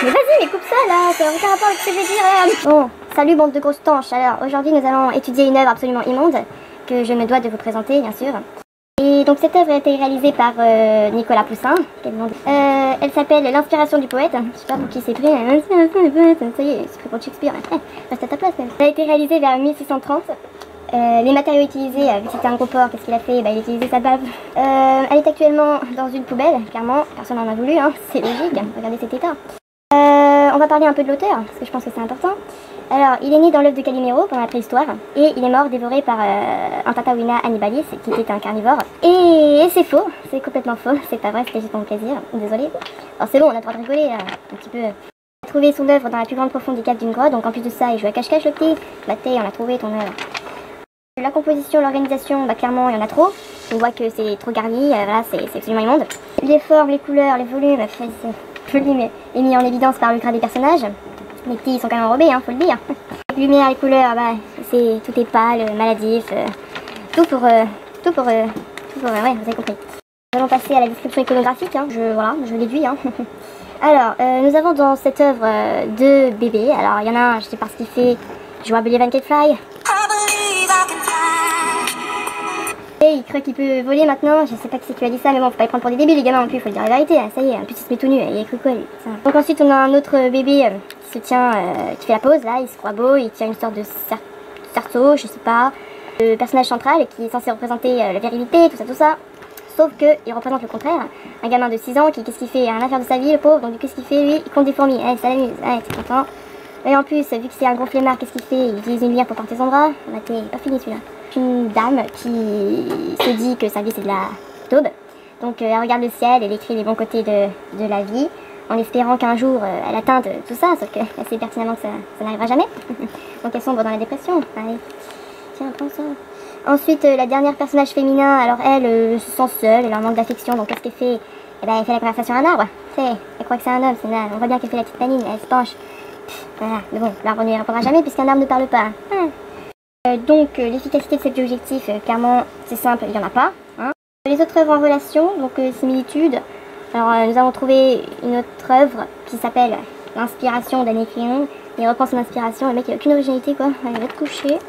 Mais vas-y, mais coupe ça là, ça n'a aucun rapport avec ce que je vais dire là. Bon, salut bande de grosses tanches. Alors aujourd'hui nous allons étudier une œuvre absolument immonde que je me dois de vous présenter bien sûr. Et donc cette œuvre a été réalisée par Nicolas Poussin. Elle s'appelle L'inspiration du poète. Je sais pas pour qui c'est pris. Ça y est, c'est pris pour Shakespeare. Reste à ta place. Elle a été réalisée vers 1630. Les matériaux utilisés, vu que c'était un gros porc, qu'est-ce qu'il a fait? Il a utilisé sa bave. Elle est actuellement dans une poubelle, clairement. Personne n'en a voulu, hein. C'est logique. Regardez cet état. On va parler un peu de l'auteur, parce que je pense que c'est important. Alors, il est né dans l'œuf de Calimero pendant la préhistoire, et il est mort dévoré par un Tataouina hannibalis, qui était un carnivore. Et c'est faux, c'est complètement faux, c'est pas vrai, c'était juste mon plaisir, désolé. Alors c'est bon, on a le droit de rigoler, là, un petit peu. On a trouvé son œuvre dans la plus grande profondité d'une grotte, donc en plus de ça, il jouait à cache-cache le petit. Bah t'es, on a trouvé ton œuvre. La composition, l'organisation, bah clairement, il y en a trop. On voit que c'est trop garni, voilà, c'est absolument immonde. Les formes, les couleurs, les volumes, c'est joli, mais est mis en évidence par le gras des personnages. Les petits, ils sont quand même enrobés, hein, faut le dire. Les lumières, les couleurs, bah, tout est pâle, maladif, tout pour, ouais, vous avez compris. Nous allons passer à la description iconographique, hein. Je l'éduis, hein. Alors, nous avons dans cette œuvre deux bébés. Alors, il y en a un, je sais pas ce qu'il fait, je vois Believe and Can Fly. Et il croit qu'il peut voler maintenant, je sais pas qui c'est qui a dit ça, mais bon, faut pas les prendre pour des débiles les gamins non plus, faut le dire la vérité, ça y est, un petit se met tout nu, il a cru quoi lui. Ça. Donc ensuite on a un autre bébé qui se tient, qui fait la pose là, il se croit beau, il tient une sorte de cerceau, je sais pas. Le personnage central qui est censé représenter la virilité, tout ça. Sauf que il représente le contraire, un gamin de 6 ans qui, qu'est-ce qu'il fait, rien à faire de sa vie le pauvre, donc qu'est-ce qu'il fait lui, il compte des fourmis, ça l'amuse, t'es content. Et en plus, vu que c'est un gros flemmard, qu'est-ce qu'il fait, il utilise une lyre pour porter son bras, bah t'es pas fini celui-là. Une dame qui se dit que sa vie c'est de la daube, donc elle regarde le ciel, elle écrit les bons côtés de la vie, en espérant qu'un jour elle atteigne tout ça, sauf qu'elle sait pertinemment que ça n'arrivera jamais, donc elle sombre dans la dépression. Allez, tiens, prends ça. Ensuite, la dernière personnage féminin, alors elle se sent seule, elle a un manque d'affection, donc qu'est-ce qu'elle fait? Eh ben, elle fait la conversation à un arbre, elle croit que c'est un homme, on voit bien qu'elle fait la petite manine, elle se penche. Voilà, mais bon, l'arbre ne lui répondra jamais puisqu'un arbre ne parle pas. Donc l'efficacité de cet objectif, clairement c'est simple, il n'y en a pas. Hein. Les autres œuvres en relation, donc similitudes. Alors nous avons trouvé une autre œuvre qui s'appelle L'inspiration d'Annie Cléon. Il reprend son inspiration, le mec il n'a aucune originalité quoi, il va te coucher.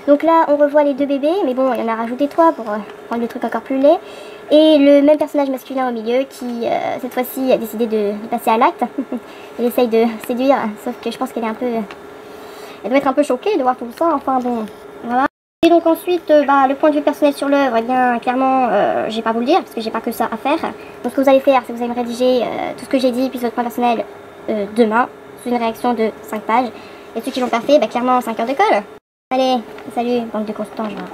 Donc là on revoit les deux bébés, mais bon il y en a rajouté 3 pour rendre le truc encore plus laid. Et le même personnage masculin au milieu qui cette fois-ci a décidé de passer à l'acte. Il essaye de séduire, sauf que je pense qu'elle est un peu... Elle doit être un peu choquée de voir tout ça, enfin bon... Voilà. Et donc ensuite, le point de vue personnel sur l'œuvre, eh bien clairement, je vais pas vous le dire, parce que j'ai pas que ça à faire. Donc ce que vous allez faire, c'est que vous allez me rédiger tout ce que j'ai dit, puis votre point personnel demain, sous une réaction de 5 pages. Et ceux qui l'ont pas fait, clairement 5 heures de colle. Allez, salut, bande de constants, genre.